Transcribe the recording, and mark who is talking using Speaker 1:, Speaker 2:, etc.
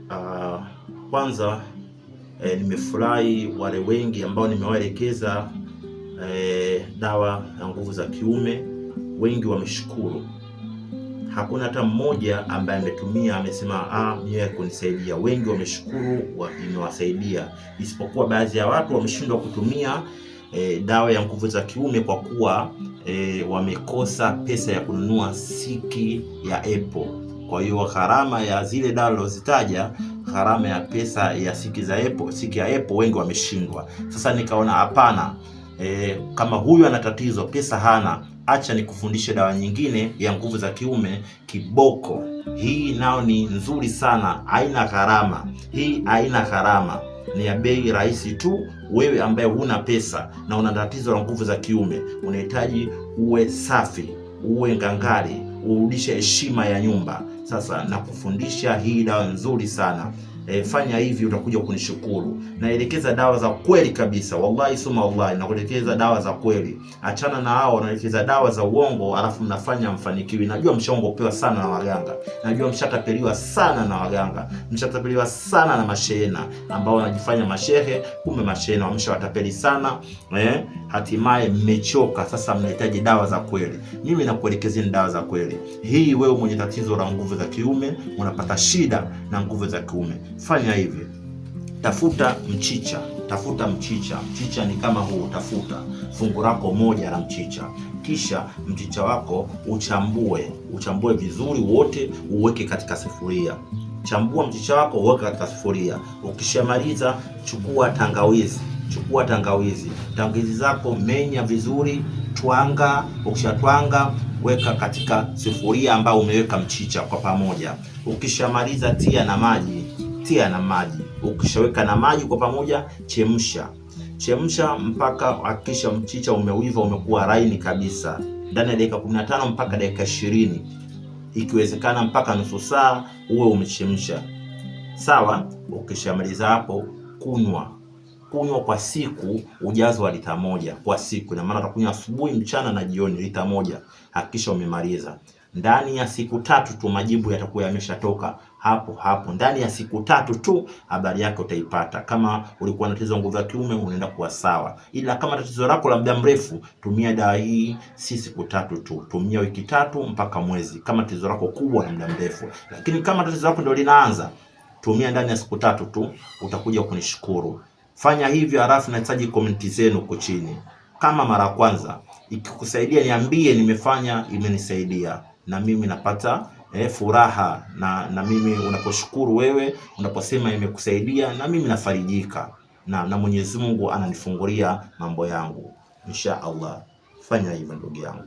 Speaker 1: Uh, Kwanza nimefurahi wale wengi ambao nimewaelekeza dawa ya nguvu za kiume, wengi wameshukuru. Hakuna hata mmoja ambaye ametumia amesema mimi kunisaidia. Wengi wameshukuru imewasaidia, isipokuwa baadhi ya watu wameshindwa kutumia dawa ya nguvu za kiume kwa kuwa wamekosa pesa ya kununua siki ya Apple. Kwa hiyo gharama ya zile dawa nilizozitaja, gharama ya pesa ya siki ya Apple wengi wameshindwa. Sasa nikaona hapana, kama huyu ana tatizo, pesa hana, acha nikufundishe dawa nyingine ya nguvu za kiume, kiboko. Hii nao ni nzuri sana, haina gharama. Hii haina gharama, ni ya bei rahisi tu. Wewe ambaye huna pesa na una tatizo la nguvu za kiume, unahitaji uwe safi, uwe ngangari, urudishe heshima ya nyumba. Sasa nakufundisha hii dawa nzuri sana. Fanya hivi utakuja kunishukuru. Naelekeza dawa za kweli kabisa, wallahi suma wallahi, nakuelekeza dawa za kweli. Achana na hao wanaelekeza dawa za uongo alafu mnafanya mfanikiwi. Najua mshaongopewa sana na waganga, najua mshatapeliwa sana na waganga, mshatapeliwa sana na mashehena ambao wanajifanya mashehe, kumbe mashehena wameshawatapeli sana. Hatimaye mmechoka, sasa mnahitaji dawa za kweli. Mimi nakuelekezea dawa za kweli. Hii wewe mwenye tatizo la nguvu za kiume, unapata shida na nguvu za kiume, fanya hivi. Tafuta mchicha. Mchicha ni kama huu. Tafuta fungu lako moja la mchicha, kisha mchicha wako uchambue vizuri wote, uweke katika sufuria. Chambua mchicha wako, uweke katika sufuria. Ukishamaliza, chukua tangawizi zako, menya vizuri, twanga. Ukishatwanga, weka katika sufuria ambayo umeweka mchicha kwa pamoja. Ukishamaliza, tia na maji. Ukishaweka na maji kwa pamoja, chemsha mpaka hakikisha mchicha umeiva, umekuwa laini kabisa, ndani ya dakika 15 mpaka dakika 20, ikiwezekana mpaka nusu saa uwe umechemsha. Sawa? Ukishamaliza hapo, kunywa kwa siku ujazo wa lita 1 kwa siku. Na maana utakunywa asubuhi, mchana na jioni, lita 1. Hakikisha umemaliza. Ndani ya siku 3 tu majibu yatakuwa yameshatoka hapo. Ndani ya siku 3 tu habari yake utaipata. Kama ulikuwa na tatizo nguvu za kiume, unaenda kuwa sawa. Ila kama tatizo lako la muda mrefu, tumia dawa hii si siku 3 tu, tumia wiki 3 mpaka mwezi, kama tatizo lako kubwa la muda mrefu. Lakini kama tatizo lako ndio linaanza, tumia ndani ya siku 3 tu, utakuja kunishukuru. Fanya hivyo, halafu nahitaji komenti zenu huko chini. Kama mara kwanza ikikusaidia, niambie nimefanya, imenisaidia, na mimi napata furaha na mimi unaposhukuru wewe, unaposema imekusaidia, na mimi nafarijika na Mwenyezi Mungu ananifungulia mambo yangu insha Allah. Fanya hivyo ndugu yangu.